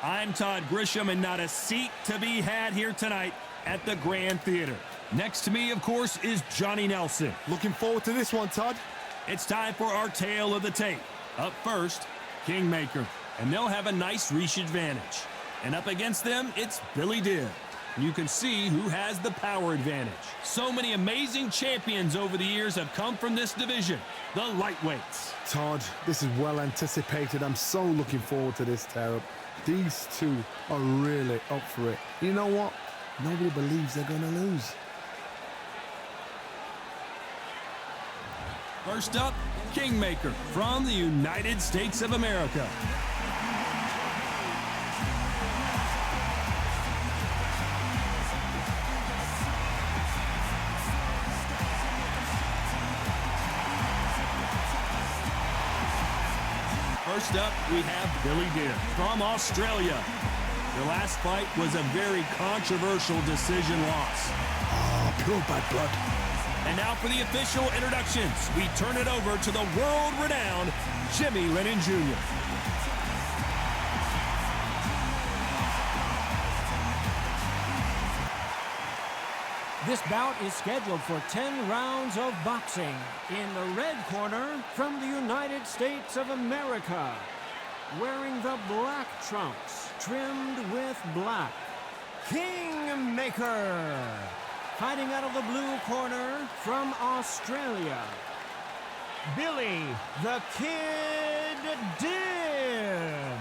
I'm Todd Grisham, and not a seat to be had here tonight at the Grand Theater. Next to me, of course, is Johnny Nelson. Looking forward to this one, Todd. It's time for our tale of the tape. Up first, Kingmaker, and they'll have a nice reach advantage. And up against them, it's Billy Dibb. You can see who has the power advantage. So many amazing champions over the years have come from this division, the lightweights. Todd, this is well anticipated. I'm so looking forward to this tear-up. These two are really up for it. You know what? Nobody believes they're going to lose. First up, Kingmaker from the United States of America. First up, we have Billy Dibb from Australia. The last fight was a very controversial decision loss. Oh, pure bad blood. And now for the official introductions, we turn it over to the world-renowned Jimmy Lennon Jr. This bout is scheduled for 10 rounds of boxing. In the red corner, from the United States of America, wearing the black trunks, trimmed with black, Kingmaker. Fighting out of the blue corner, from Australia, Billy the Kid Dibb.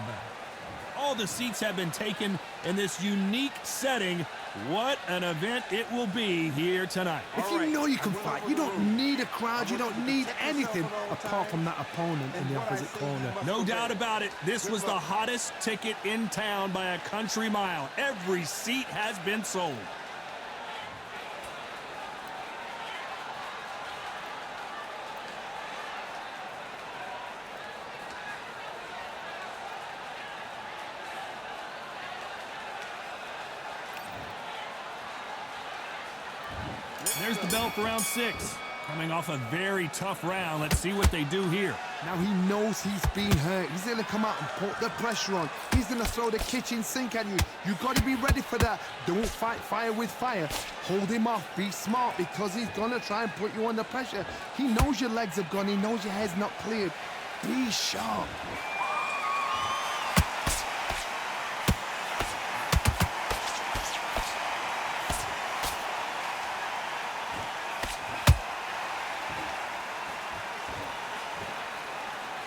All the seats have been taken in this unique setting. What an event it will be here tonight. If you know you can fight, you don't need a crowd, you don't need anything apart from that opponent in the opposite corner. No doubt about it, this was the hottest ticket in town by a country mile. Every seat has been sold. There's the bell for round 6. Coming off a very tough round. Let's see what they do here. Now he knows he's been hurt. He's going to come out and put the pressure on. He's going to throw the kitchen sink at you. You've got to be ready for that. Don't fight fire with fire. Hold him off. Be smart, because he's going to try and put you under pressure. He knows your legs have gone. He knows your head's not cleared. Be sharp.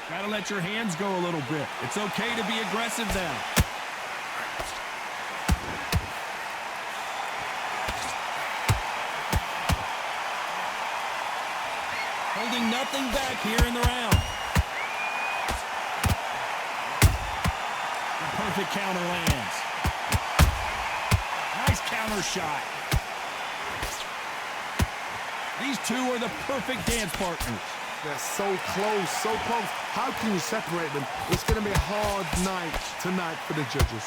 Gotta let your hands go a little bit. It's okay to be aggressive now. Holding nothing back here in the round. The perfect counter lands. Nice counter shot. These two are the perfect dance partners. They're so close, so close. How can you separate them? It's going to be a hard night tonight for the judges.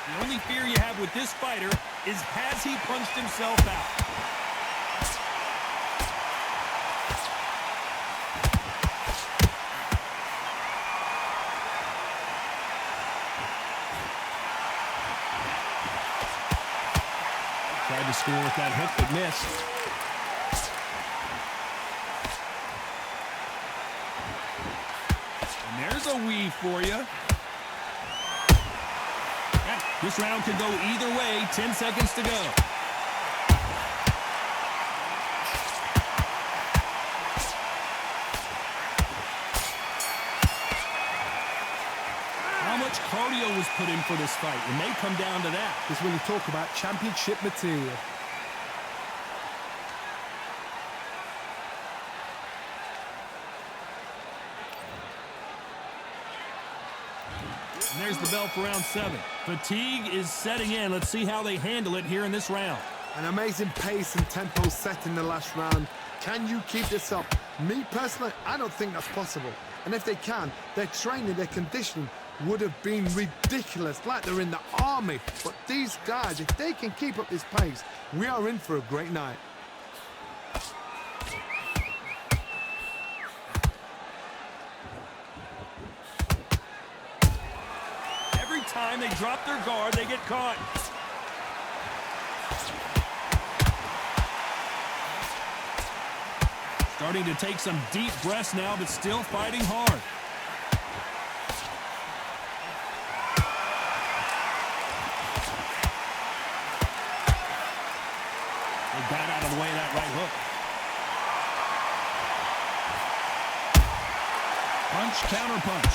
The only fear you have with this fighter is, has he punched himself out? Tried to score with that hook, but missed. And there's a weave for you. Yeah, this round could go either way. 10 seconds to go. Cardio was put in for this fight. It may come down to that. This is when you talk about championship material. And there's the bell for round 7. Fatigue is setting in. Let's see how they handle it here in this round. An amazing pace and tempo set in the last round. Can you keep this up? Me personally, I don't think that's possible. And if they can, their training, their conditioning would have been ridiculous, like they're in the army. But these guys, if they can keep up this pace, we are in for a great night. time they drop their guard, they get caught. Starting to take some deep breaths now, but still fighting hard. They got out of the way of that right hook. Punch, counter punch.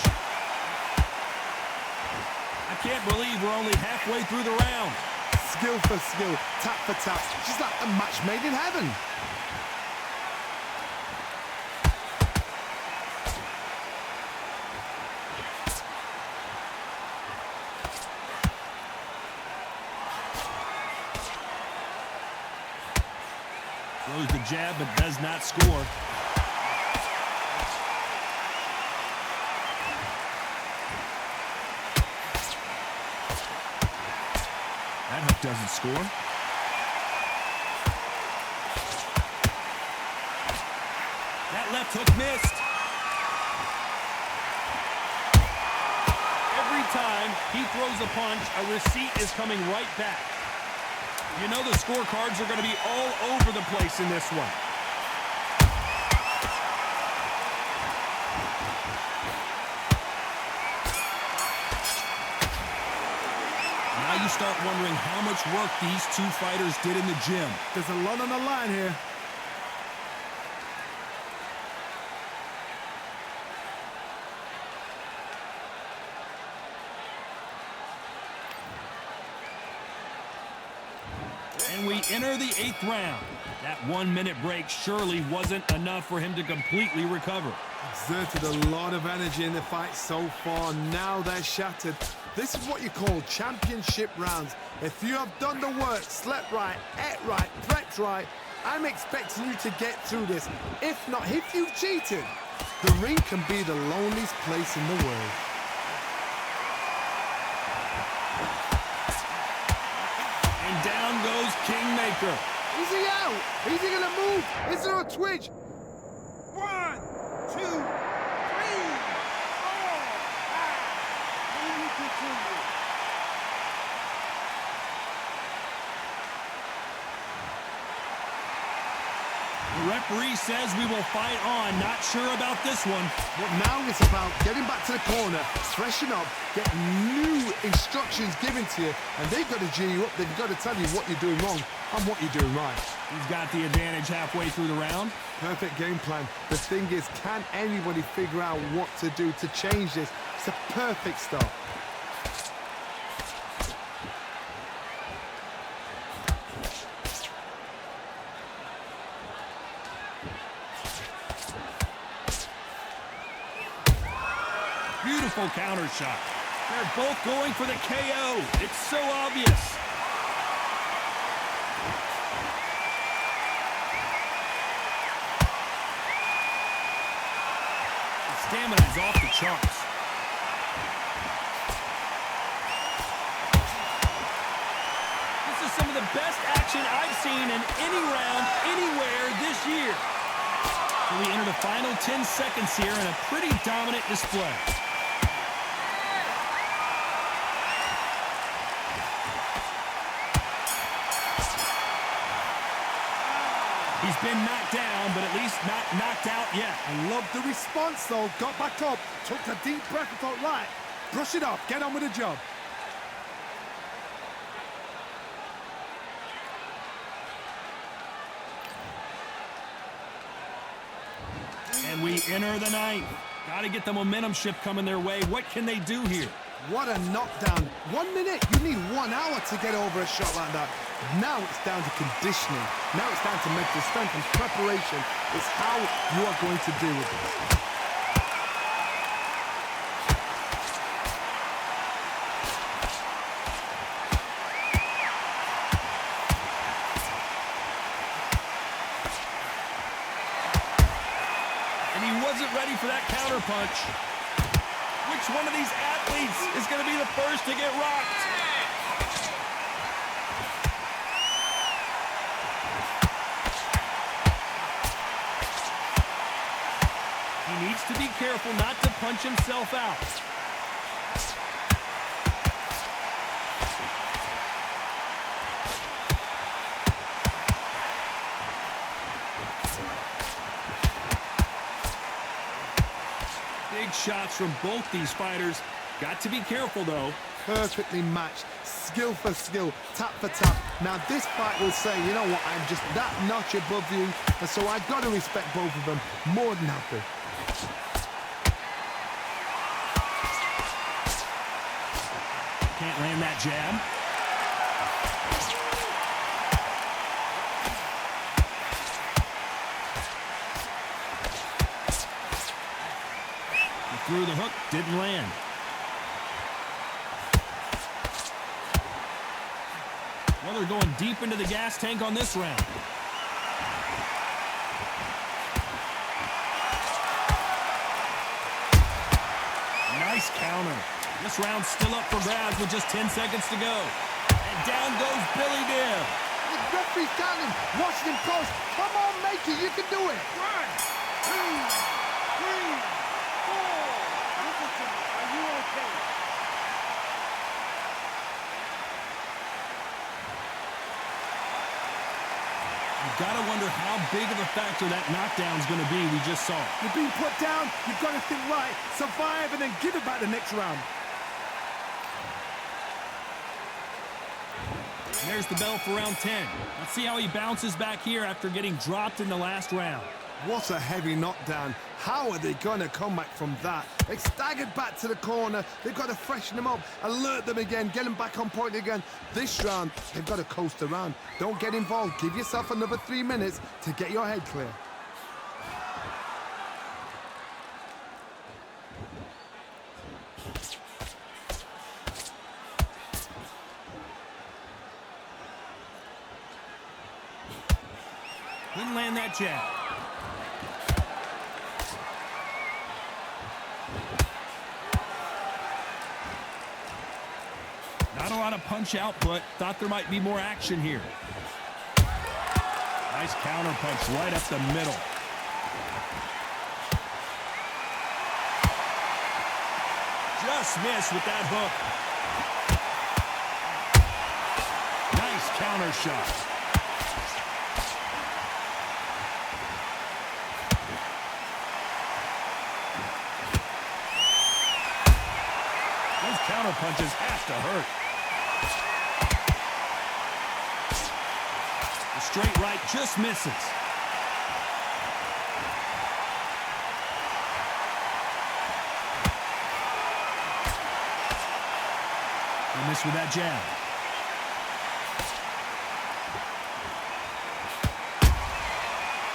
I can't believe we're only halfway through the round. Skill for skill, tap for tap. She's like a match made in heaven. Throws the jab, but does not score. That hook doesn't score. That left hook missed. Every time he throws a punch, a receipt is coming right back. You know the scorecards are going to be all over the place in this one. Now you start wondering how much work these two fighters did in the gym. There's a lot on the line here. And we enter the 8th round. That 1-minute break surely wasn't enough for him to completely recover. Exerted a lot of energy in the fight so far. Now they're shattered. This is what you call championship rounds. If you have done the work, slept right, ate right, prepped right, I'm expecting you to get through this. If not, if you've cheated, the ring can be the loneliest place in the world. And down goes Kingmaker. Is he out? Is he gonna move? Is there a twitch? 1, 2, 3, 4, 5. Can you continue? The referee says we will fight on. Not sure about this one. But now it's about getting back to the corner, freshen up, get new instructions given to you, and they've got to G you up. They've got to tell you what you're doing wrong and what you're doing right. He's got the advantage halfway through the round. Perfect game plan. The thing is, can anybody figure out what to do to change this? It's a perfect start. Beautiful counter shot. They're both going for the KO. It's so obvious. The stamina is off the charts. This is some of the best action I've seen in any round, anywhere this year. So we enter the final 10 seconds here in a pretty dominant display. He's been knocked down, but at least not knocked out yet. I love the response, though. Got back up, took a deep breath and thought, right, brush it off, get on with the job. And we enter the 9th. Got to get the momentum shift coming their way. What can they do here? What a knockdown. 1 minute, you need 1 hour to get over a shot like that. Now it's down to conditioning. Now it's down to mental strength and preparation. It's how you are going to deal with this. And he wasn't ready for that counter punch. Which one of these athletes is going to be the first to get rocked? He needs to be careful not to punch himself out. Big shots from both these fighters. Got to be careful, though. Perfectly matched, skill for skill, tap for tap. Now this fight will say, you know what, I'm just that notch above you, and so I've got to respect both of them more than happy. Can't land that jab. He threw the hook, didn't land. Well, they're going deep into the gas tank on this round. Nice counter. This round's still up for grabs with just 10 seconds to go. And down goes Billy Dill. The referee's counting, watching him close. Come on, make it, you can do it. 1, 2, 3, 4. Listen to me. Are you okay? You've got to wonder how big of a factor that knockdown's going to be we just saw. You're being put down, you've got to think right, survive, and then give it back the next round. And there's the bell for round 10. Let's see how he bounces back here after getting dropped in the last round. What a heavy knockdown. How are they going to come back from that? They staggered back to the corner. They've got to freshen them up, alert them again, get them back on point again. This round, they've got to coast around. Don't get involved. Give yourself another 3 minutes to get your head clear. Didn't land that jab. Not a lot of punch output. Thought there might be more action here. Nice counter punch right up the middle. Just missed with that hook. Nice counter shot. Those counter punches have to hurt. The straight right just misses. He missed with that jab.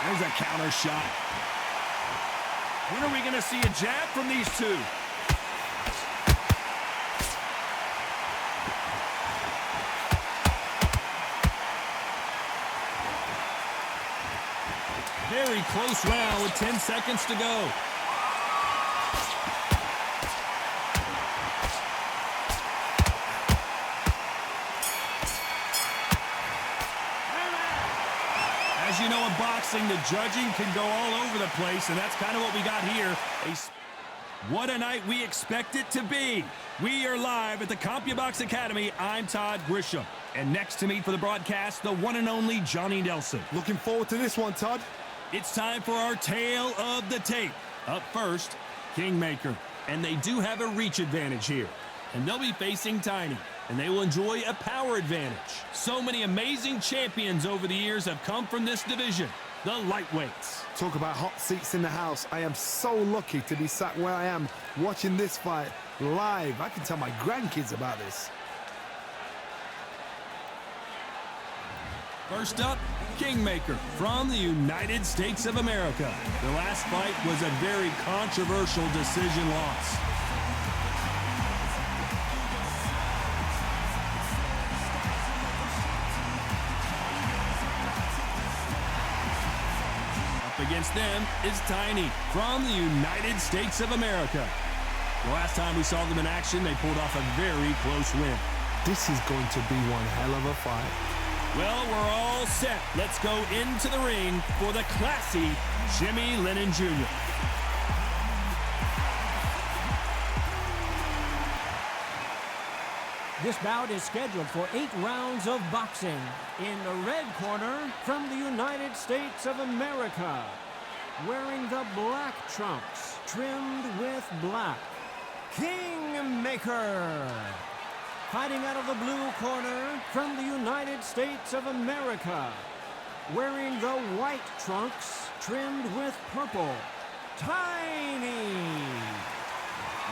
There's a counter shot. When are we going to see a jab from these two? Very close round with 10 seconds to go. As you know, in boxing, the judging can go all over the place, and that's kind of what we got here. What a night we expect it to be. We are live at the CompuBox Academy. I'm Todd Grisham. And next to me for the broadcast, the one and only Johnny Nelson. Looking forward to this one, Todd. It's time for our tale of the tape. Up first, Kingmaker. And they do have a reach advantage here. And they'll be facing Tiny. And they will enjoy a power advantage. So many amazing champions over the years have come from this division, the lightweights. Talk about hot seats in the house. I am so lucky to be sat where I am watching this fight live. I can tell my grandkids about this. First up, Kingmaker from the United States of America. The last fight was a very controversial decision loss. Up against them is Tiny from the United States of America. The last time we saw them in action, they pulled off a very close win. This is going to be one hell of a fight. Well, we're all set. Let's go into the ring for the classy Jimmy Lennon Jr. This bout is scheduled for 8 rounds of boxing. In the red corner, from the United States of America, wearing the black trunks, trimmed with with black. Kingmaker. Fighting out of the blue corner from the United States of America. Wearing the white trunks trimmed with purple. Tiny.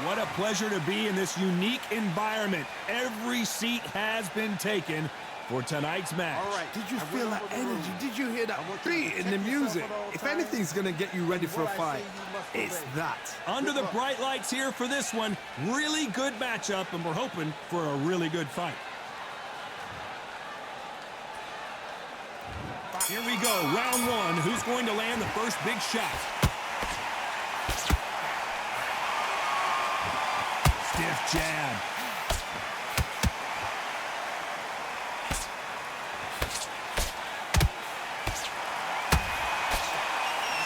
What a pleasure to be in this unique environment. Every seat has been taken for tonight's match. All right. Did you I feel went that over the energy? rules. Did you hear that I want you to beat in the protect yourself music? at all If times. anything's going to get you ready for a What I fight, say you must it's obey. that. Under the bright lights here for this one, really good matchup, and we're hoping for a really good fight. Here we go, round one. Who's going to land the first big shot? Stiff jab.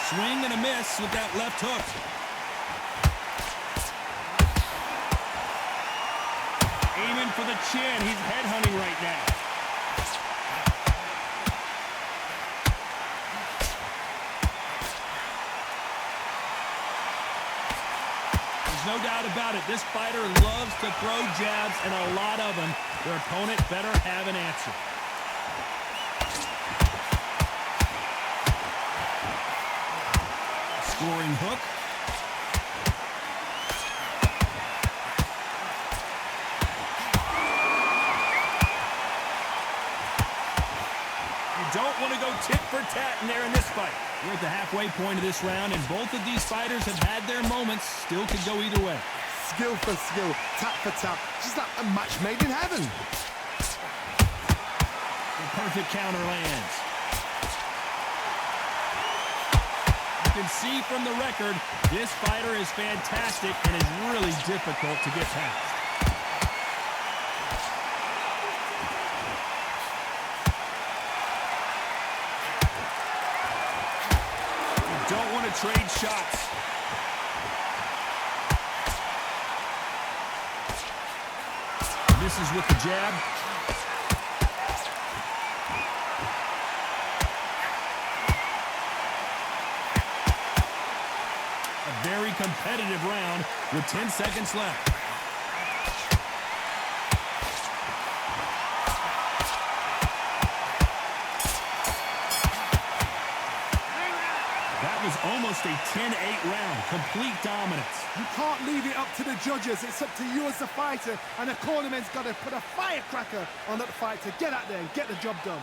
Swing and a miss with that left hook. Aiming for the chin. He's headhunting right now. There's no doubt about it. This fighter loves to throw jabs, and a lot of them. Their opponent better have an answer. Scoring hook. You don't want to go tit for tat in there in this fight. We're at the halfway point of this round, and both of these fighters have had their moments. Still could go either way. Skill for skill, tap for tap. Just like a match made in heaven. The perfect counter lands. You can see from the record, this fighter is fantastic and is really difficult to get past. You don't want to trade shots. Misses with the jab. A very competitive round with 10 seconds left. That was almost a 10-8 round. Complete dominance. You can't leave it up to the judges. It's up to you as the fighter, and the cornerman's got to put a firecracker on that fight to get out there and get the job done.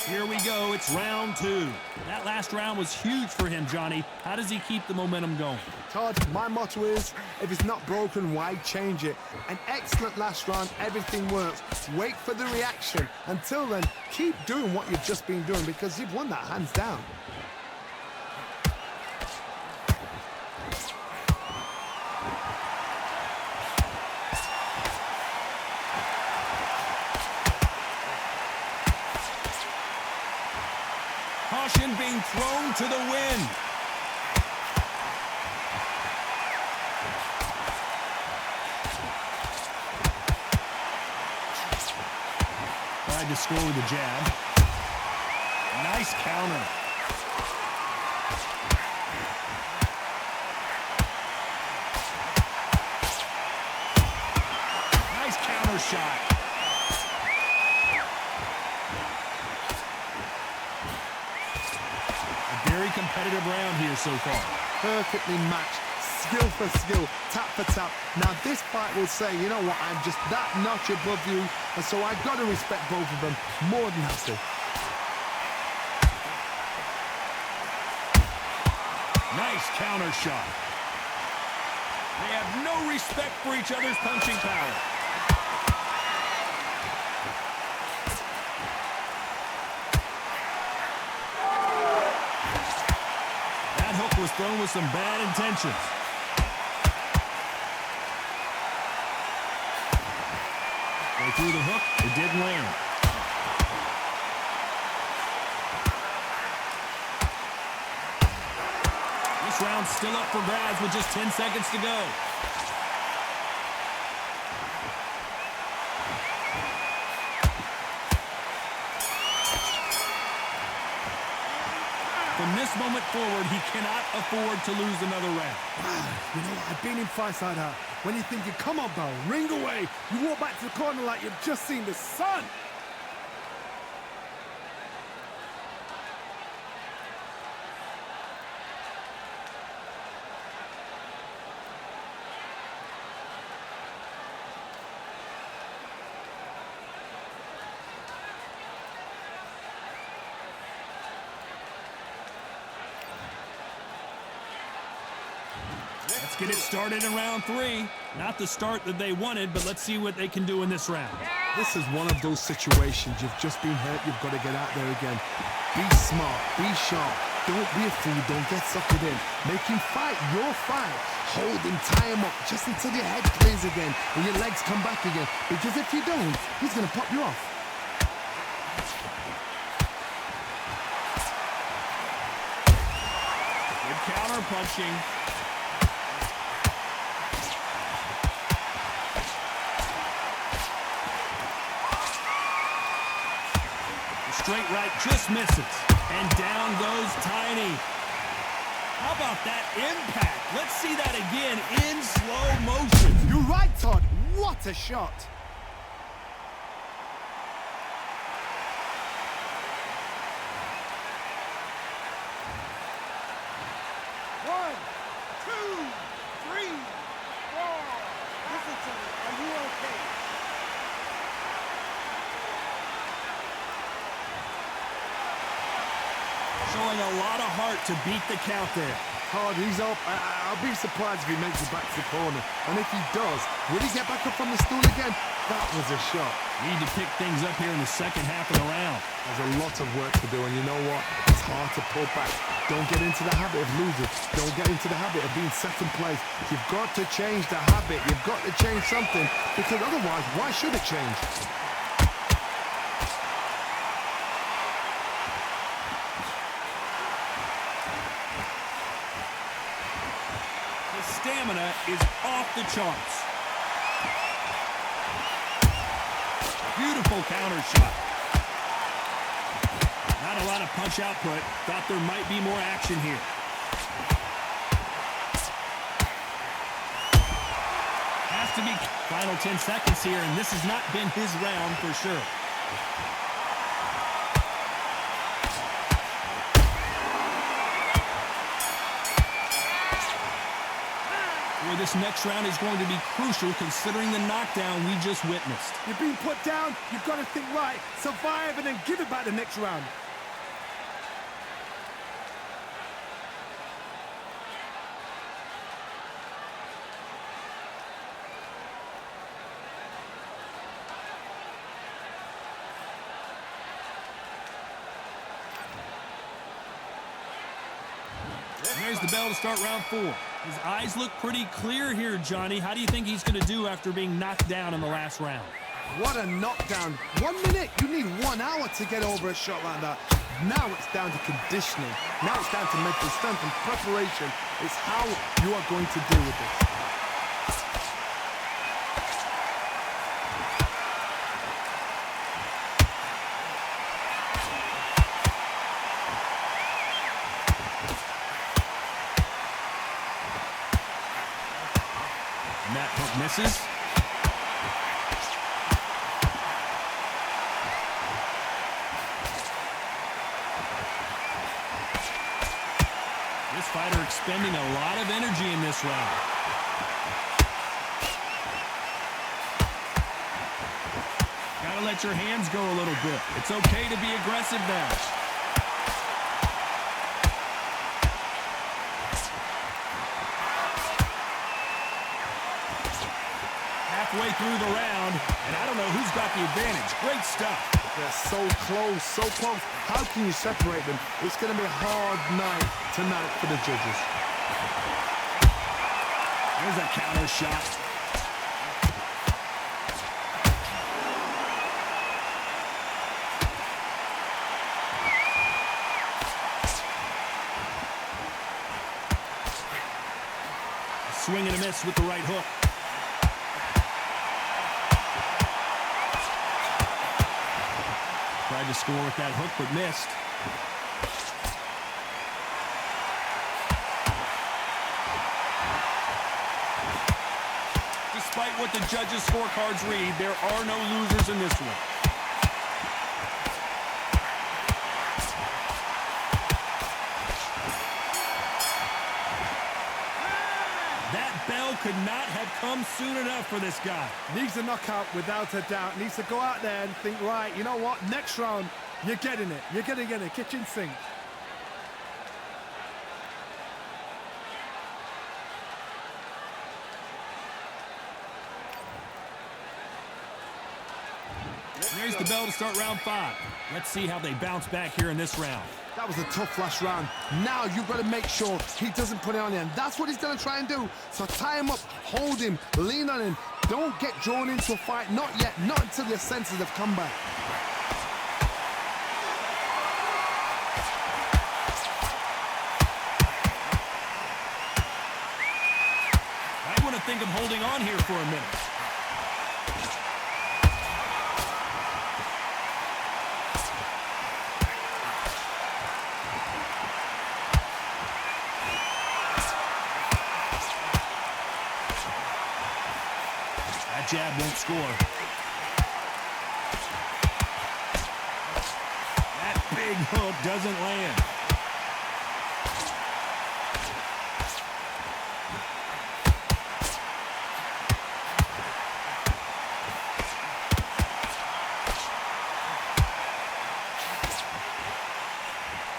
Here we go. It's round two. That last round was huge for him, Johnny. How does he keep the momentum going? Todd, my motto is, if it's not broken, why change it? An excellent last round, everything works. Wait for the reaction. Until then, keep doing what you've just been doing because you've won that hands down. Caution being thrown to the wind. Tried to score with a jab. Nice counter. Nice counter shot. Very competitive round here so far. Perfectly matched, skill for skill, tap for tap. Now this fight will say, you know what, I'm just that notch above you, and so I've got to respect both of them more than have to. Nice counter shot. They have no respect for each other's punching power. Was thrown with some bad intentions. They threw the hook, it didn't land. This round's still up for grabs with just 10 seconds to go. From this moment forward, he cannot afford to lose another round. You know, I've been in fights like that. When you're thinking, come on, pal, ring away. You walk back to the corner like you've just seen the sun. Let's get it started in round 3. Not the start that they wanted, but let's see what they can do in this round. This is one of those situations. You've just been hurt. You've got to get out there again. Be smart. Be sharp. Don't be a fool. Don't get suckered in. Make him fight your fight. Hold him, tie him up, just until your head clears again and your legs come back again. Because if you don't, he's going to pop you off. Good counter punching. Straight right just misses. And down goes Tiny. How about that impact? Let's see that again in slow motion. You're right, Todd. What a shot. One, two, three, four. Listen to me. Are you okay? Showing a lot of heart to beat the count there. Hard, he's up. I'll be surprised if he makes it back to the corner. And if he does, will he get back up from the stool again? That was a shot. Need to pick things up here in the second half of the round. There's a lot of work to do, and you know what? It's hard to pull back. Don't get into the habit of losing. Don't get into the habit of being second place. You've got to change the habit. You've got to change something, because otherwise, why should it change? The stamina is off the charts. Beautiful counter shot. Not a lot of punch output. Thought there might be more action here. Has to be final 10 seconds here, and this has not been his round for sure. Boy, this next round is going to be crucial considering the knockdown we just witnessed. You've been put down. You've got to think right. Survive and then give it back the next round. There's the bell to start round 4. His eyes look pretty clear here, Johnny. How do you think he's going to do after being knocked down in the last round? What a knockdown. 1 minute, you need 1 hour to get over a shot like that. Now it's down to conditioning. Now it's down to mental strength and preparation. It's how you are going to deal with this. And that hook misses. This fighter expending a lot of energy in this round. Gotta let your hands go a little bit. It's okay to be aggressive now. Halfway through the round, and I don't know who's got the advantage. Great stuff. They're so close, so close. How can you separate them? It's going to be a hard night tonight for the judges. There's a counter shot. swing and a miss with the right hook. Tried to score with that hook, but missed. Despite what the judges' scorecards read, there are no losers in this one. That bell could not have come soon enough for this guy. Needs a knockout without a doubt. Needs to go out there and think, right, you know what? Next round, you're getting it. You're going to get it. Kitchen sink. There's the bell to start round 5. Let's see how they bounce back here in this round. That was a tough last round. Now you've got to make sure he doesn't put it on you. And that's what he's going to try and do. So tie him up, hold him, lean on him. Don't get drawn into a fight. Not yet. Not until your senses have come back. I want to think of holding on here for a minute. Jab won't score. That big hook doesn't land.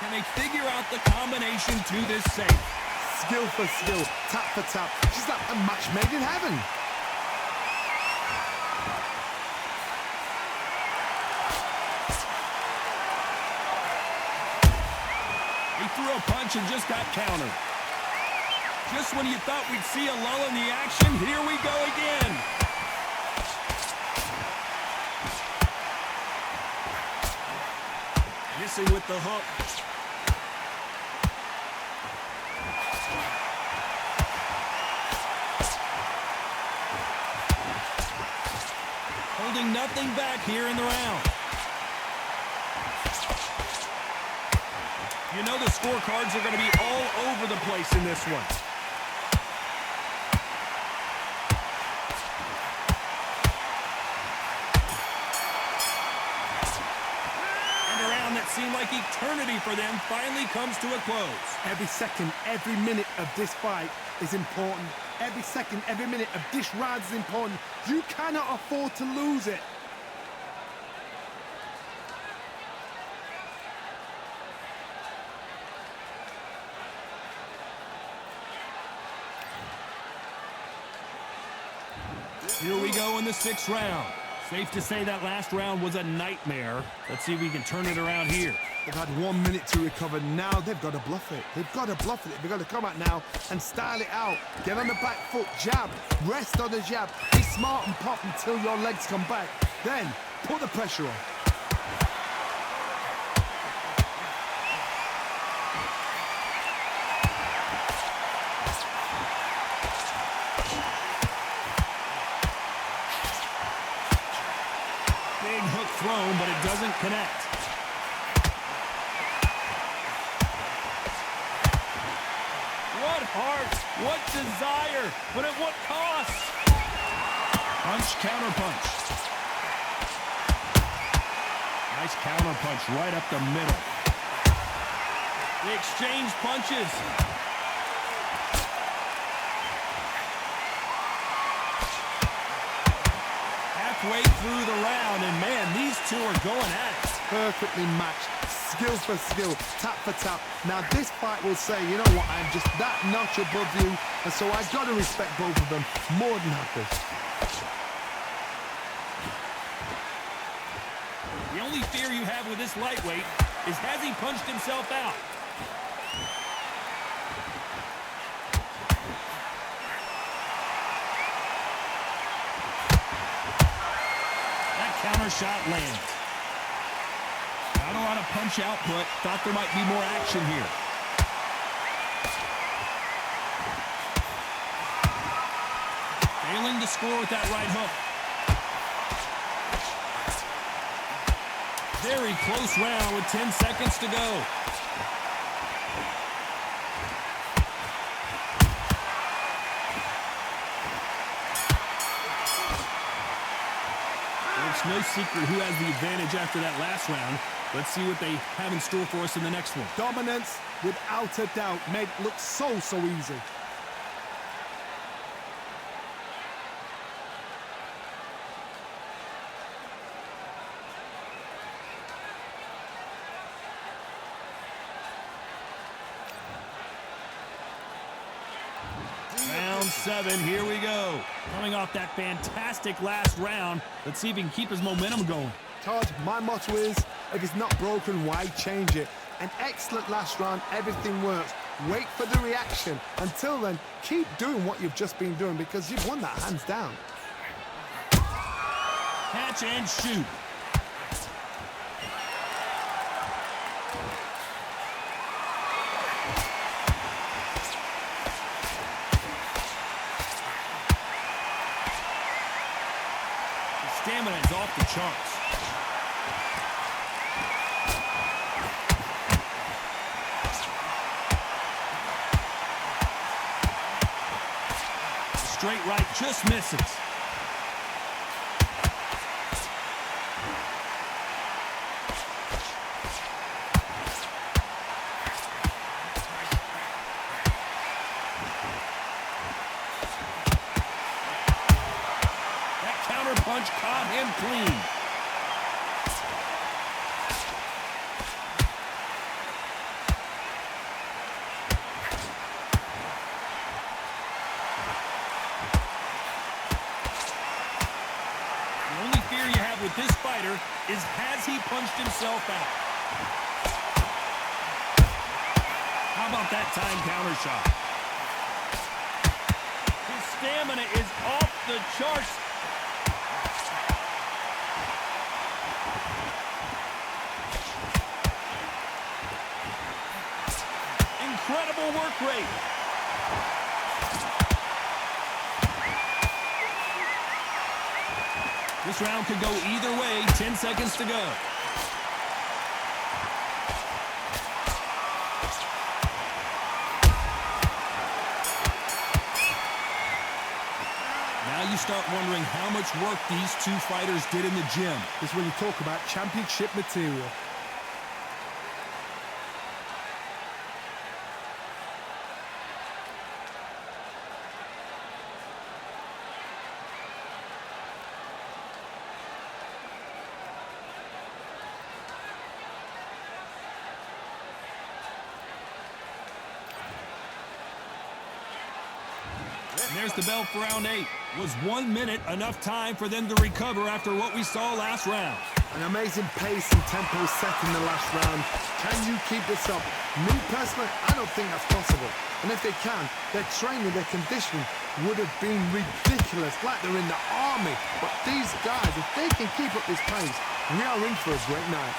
Can they figure out the combination to this safe? Skill for skill, tap for tap. She's like a match made in heaven. Threw a punch and just got countered. Just when you thought we'd see a lull in the action, here we go again. Missing with the hook. Holding nothing back here in the round. You know the scorecards are going to be all over the place in this one. And a round that seemed like eternity for them finally comes to a close. Every second, every minute of this fight is important. Every second, every minute of this round is important. You cannot afford to lose it. Here we go in the 6th round. Safe to say that last round was a nightmare. Let's see if we can turn it around here. They've had 1 minute to recover. Now they've got to bluff it. They've got to bluff it. They've got to come out now and style it out. Get on the back foot, jab, rest on the jab. Be smart and pop until your legs come back. Then put the pressure on. Big hook thrown, but it doesn't connect. What heart, what desire, but at what cost? Punch, counter punch. Nice counter punch right up the middle. They exchange punches. Halfway through the round, and man, these two are going at it. Perfectly matched, skill for skill, tap for tap. Now this fight will say, you know what, I'm just that notch above you, and so I got to respect both of them more than happy. The only fear you have with this lightweight is has he punched himself out? Counter shot lands. Not a lot of punch output. Thought there might be more action here. to score with that right hook. Very close round with 10 seconds to go. It's no secret who has the advantage after that last round. Let's see what they have in store for us in the next one. Dominance, without a doubt, made it look so easy. Round 7, here we go. Coming off that fantastic last round, let's see if he can keep his momentum going. Todd, my motto is, if it's not broken, why change it? An excellent last round, everything works. Wait for the reaction. Until then, keep doing what you've just been doing because you've won that hands down. Catch and shoot. Stamina is off the charts. Straight right just misses. That counter punch caught him clean. The only fear you have with this fighter is, has he punched himself out? How about that time counter shot? His stamina is off the charts. Incredible work rate. This round could go either way. 10 seconds to go. Now you start wondering how much work these two fighters did in the gym. This is when you talk about championship material. And there's the bell for round 8. Was 1 minute enough time for them to recover after what we saw last round? An amazing pace and tempo set in the last round. Can you keep this up? Me personally, I don't think that's possible. And if they can, their training, their conditioning would have been ridiculous, like they're in the army. But these guys, if they can keep up this pace, we are in for a great night.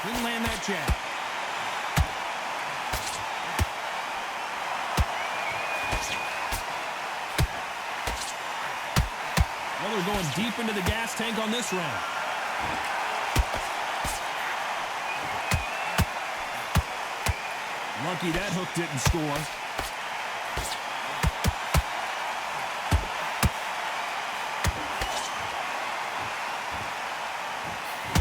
Didn't land that jab. Well, they're going deep into the gas tank on this round. Lucky that hook didn't score.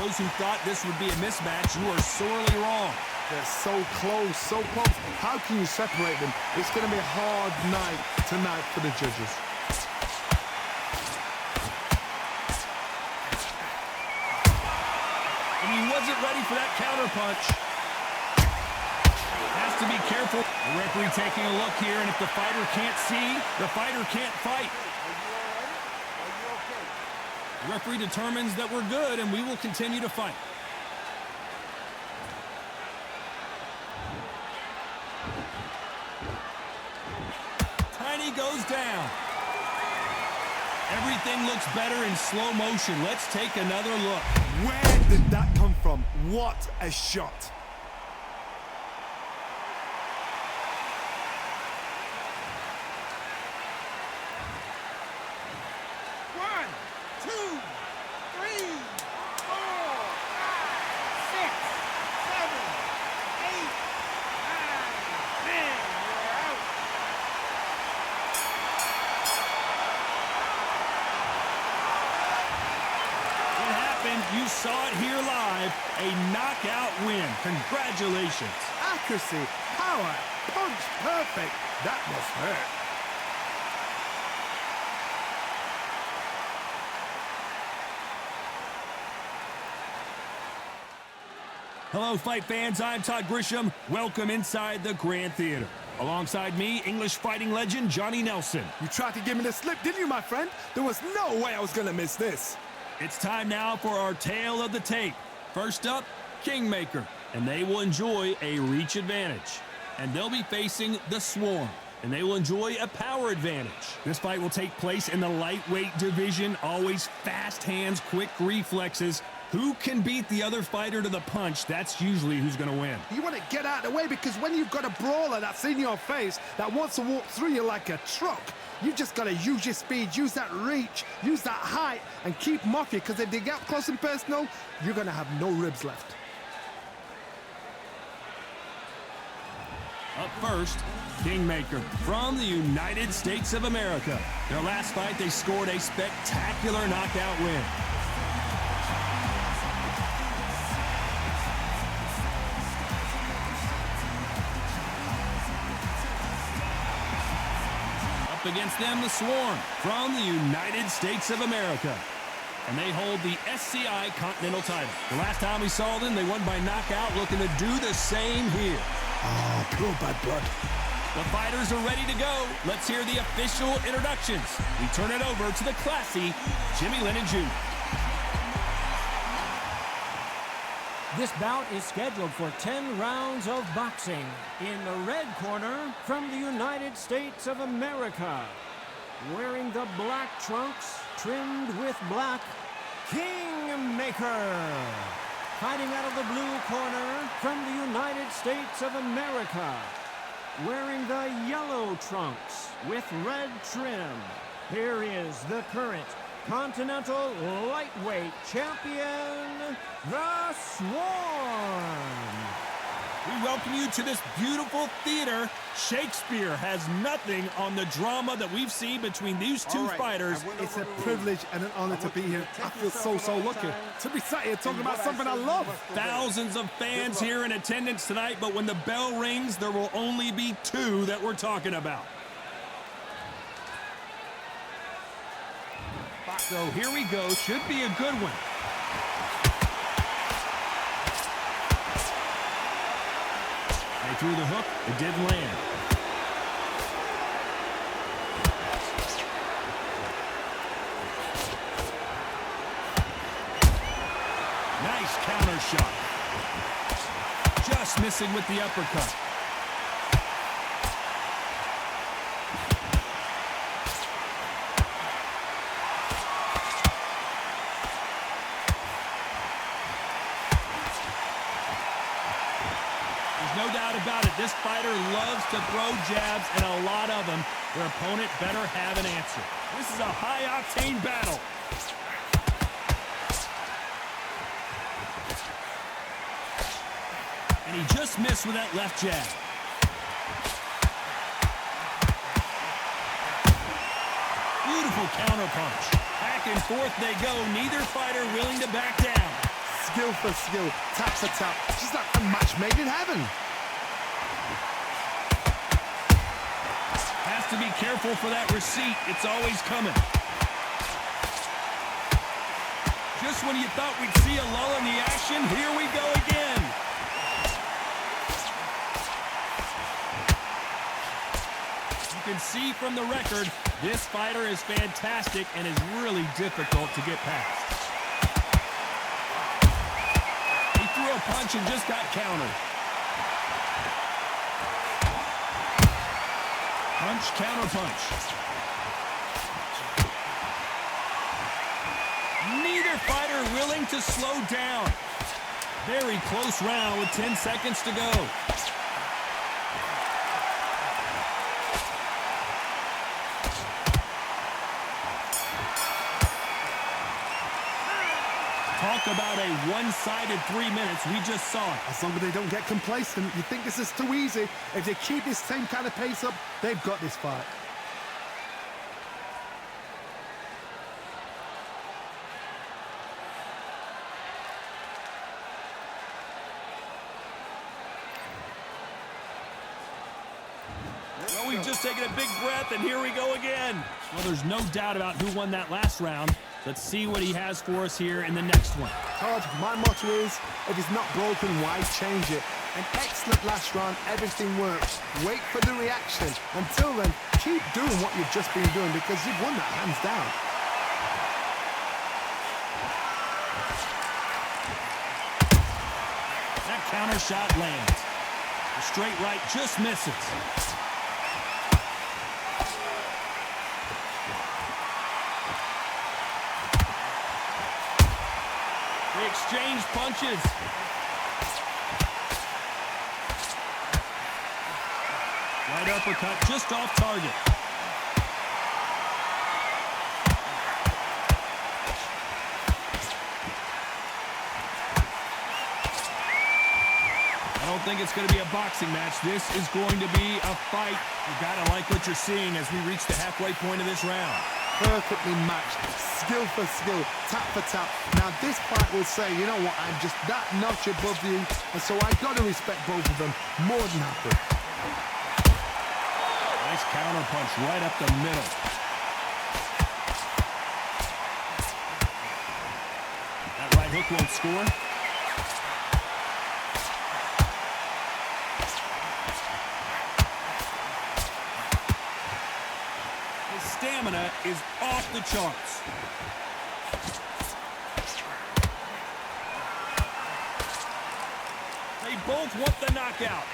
Those who thought this would be a mismatch, you are sorely wrong. They're so close, so close. How can you separate them? It's going to be a hard night tonight for the judges. And he wasn't ready for that counter punch. Has to be careful. The referee taking a look here, and if the fighter can't see, the fighter can't fight. The referee determines that we're good, and we will continue to fight. Tiny goes down. Everything looks better in slow motion. Let's take another look. Where did that come from? What a shot. One, two, three, four, five, six, seven, eight, nine, 10. You're out. What happened? You saw it here live. A knockout win. Congratulations. Accuracy, power, punch, perfect. That must hurt. Hello, fight fans. I'm Todd Grisham. Welcome inside the Grand Theater. Alongside me, English fighting legend Johnny Nelson. You tried to give me the slip, didn't you, my friend? There was no way I was gonna miss this. It's time now for our tale of the tape. First up, Kingmaker, and they will enjoy a reach advantage. And they'll be facing the Swarm, and they will enjoy a power advantage. This fight will take place in the lightweight division. Always fast hands, quick reflexes. Who can beat the other fighter to the punch? That's usually who's going to win. You want to get out of the way because when you've got a brawler that's in your face that wants to walk through you like a truck, you just got to use your speed, use that reach, use that height, and keep them off you, because if they get up close and personal, you're going to have no ribs left. Up first, Kingmaker from the United States of America. Their last fight, they scored a spectacular knockout win. Up against them, the Swarm from the United States of America. And they hold the SCI Continental title. The last time we saw them, they won by knockout, looking to do the same here. Oh, pure bad blood. The fighters are ready to go. Let's hear the official introductions. We turn it over to the classy Jimmy Lennon Jr. This bout is scheduled for 10 rounds of boxing. In the red corner, from the United States of America, wearing the black trunks trimmed with black, Kingmaker. Fighting out of the blue corner, from the United States of America, wearing the yellow trunks with red trim, here is the current Continental Lightweight Champion, the Swarm. We welcome you to this beautiful theater. Shakespeare has nothing on the drama that we've seen between these two fighters. It's a privilege and an honor to be here. I feel so lucky to be sat here talking about something I love. Thousands of fans here in attendance tonight, but when the bell rings, there will only be two that we're talking about. So here we go. Should be a good one. They threw the hook. It didn't land. Nice counter shot. Just missing with the uppercut. No doubt about it, this fighter loves to throw jabs, and a lot of them. Their opponent better have an answer. This is a high-octane battle. And he just missed with that left jab. Beautiful counterpunch. Back and forth they go, neither fighter willing to back down. Skill for skill, tap for tap. She's like a match made in heaven. Has to be careful for that receipt. It's always coming. Just when you thought we'd see a lull in the action, here we go again. You can see from the record, this fighter is fantastic and is really difficult to get past. Threw a punch and just got countered. Punch, counter punch. Neither fighter willing to slow down. Very close round with 10 seconds to go. Talk about a one-sided 3 minutes. We just saw it. As long as they don't get complacent, you think this is too easy. If they keep this same kind of pace up, they've got this fight. Well, we've just taken a big breath, and here we go again. Well, there's no doubt about who won that last round. Let's see what he has for us here in the next one. Todd, my motto is, if it's not broken, why change it? An excellent last round, everything works. Wait for the reaction. Until then, keep doing what you've just been doing because you've won that hands down. That counter shot lands. The straight right just misses. They exchange punches. Right uppercut just off target. I don't think it's going to be a boxing match. This is going to be a fight. You got to like what you're seeing as we reach the halfway point of this round. Perfectly matched, skill for skill, tap for tap. Now this fight will say, you know what, I'm just that notch above you, and so I got to respect both of them more than happy. Nice counter punch right up the middle. That right hook won't score. Stamina is off the charts. They both want the knockout.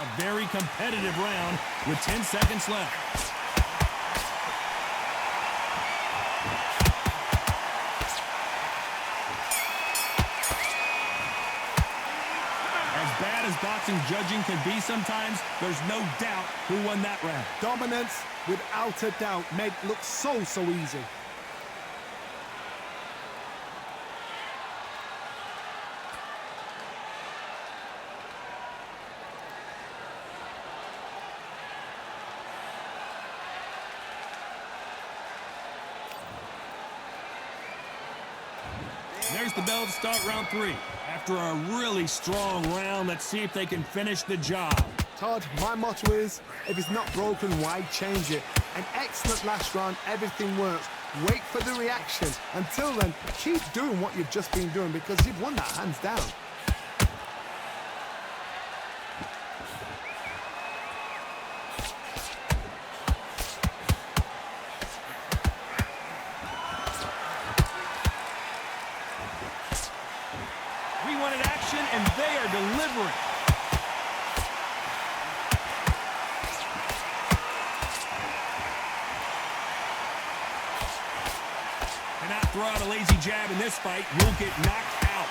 A very competitive round with 10 seconds left. As boxing judging can be sometimes, there's no doubt who won that round. Dominance, without a doubt, made it look so easy. There's the bell to start round 3. After a really strong round, let's see if they can finish the job. Todd, my motto is, if it's not broken, why change it? An excellent last round, everything works. Wait for the reaction. Until then, keep doing what you've just been doing because you've won that hands down. And they are delivering. Cannot throw out a lazy jab in this fight. Will get knocked out.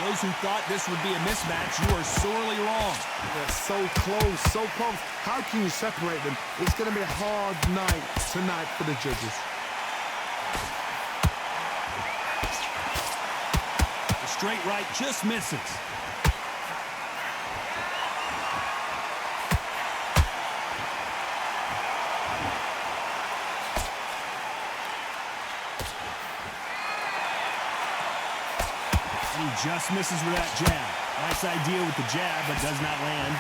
Those who thought this would be a mismatch, you are sorely wrong. They're so close, so close. How can you separate them? It's going to be a hard night tonight for the judges. The straight right just misses. And he just misses with that jab. Nice idea with the jab, but does not land.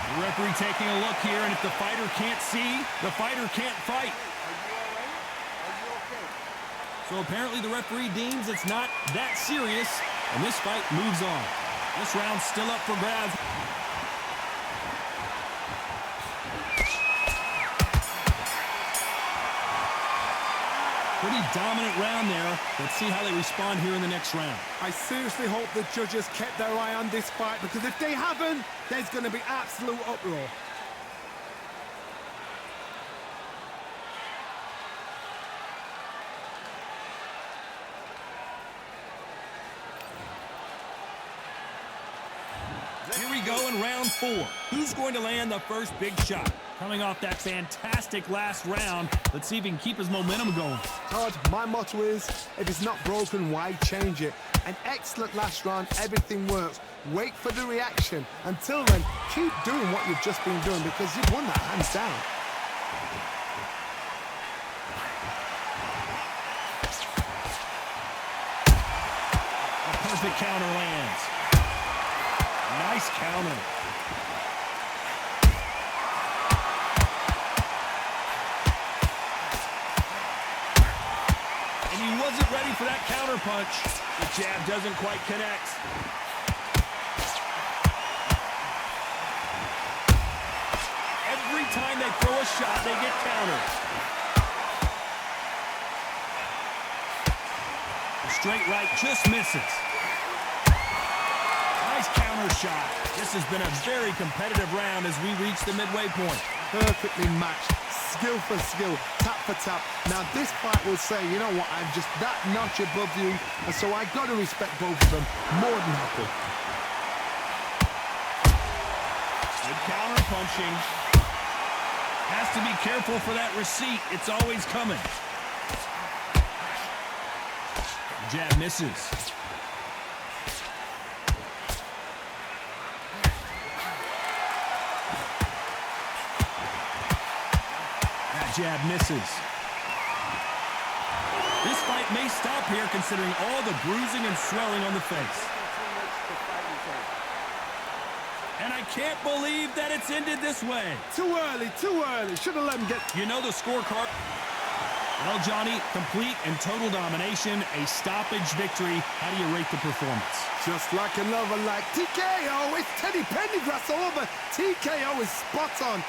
The referee taking a look here, and if the fighter can't see, the fighter can't fight. So apparently the referee deems it's not that serious, and this fight moves on. This round's still up for grabs. Pretty dominant round there. Let's see how they respond here in the next round. I seriously hope the judges kept their eye on this fight, because if they haven't, there's going to be absolute uproar. Here we go in round 4. Who's going to land the first big shot? Coming off that fantastic last round, let's see if he can keep his momentum going. Todd, my motto is, if it's not broken, why change it? An excellent last round, everything works. Wait for the reaction. Until then, keep doing what you've just been doing, because you've won that hands down. A perfect counter lands. Nice counter. And he wasn't ready for that counter punch. The jab doesn't quite connect. Every time they throw a shot, they get countered. The straight right just misses. Nice counter shot. This has been a very competitive round as we reach the midway point. Perfectly matched, skill for skill, tap for tap. Now this fight will say, you know what, I'm just that notch above you, and so I got to respect both of them. More than happy. Good counter punching. Has to be careful for that receipt. It's always coming. Jab misses. Jab misses. This fight may stop here considering all the bruising and swelling on the face. And I can't believe that it's ended this way. Too early, too early. Should have let him get... You know the scorecard. Well, Johnny, complete and total domination, a stoppage victory. How do you rate the performance? Just like another, like TKO. It's Teddy Pendergrass all over. TKO is spot on.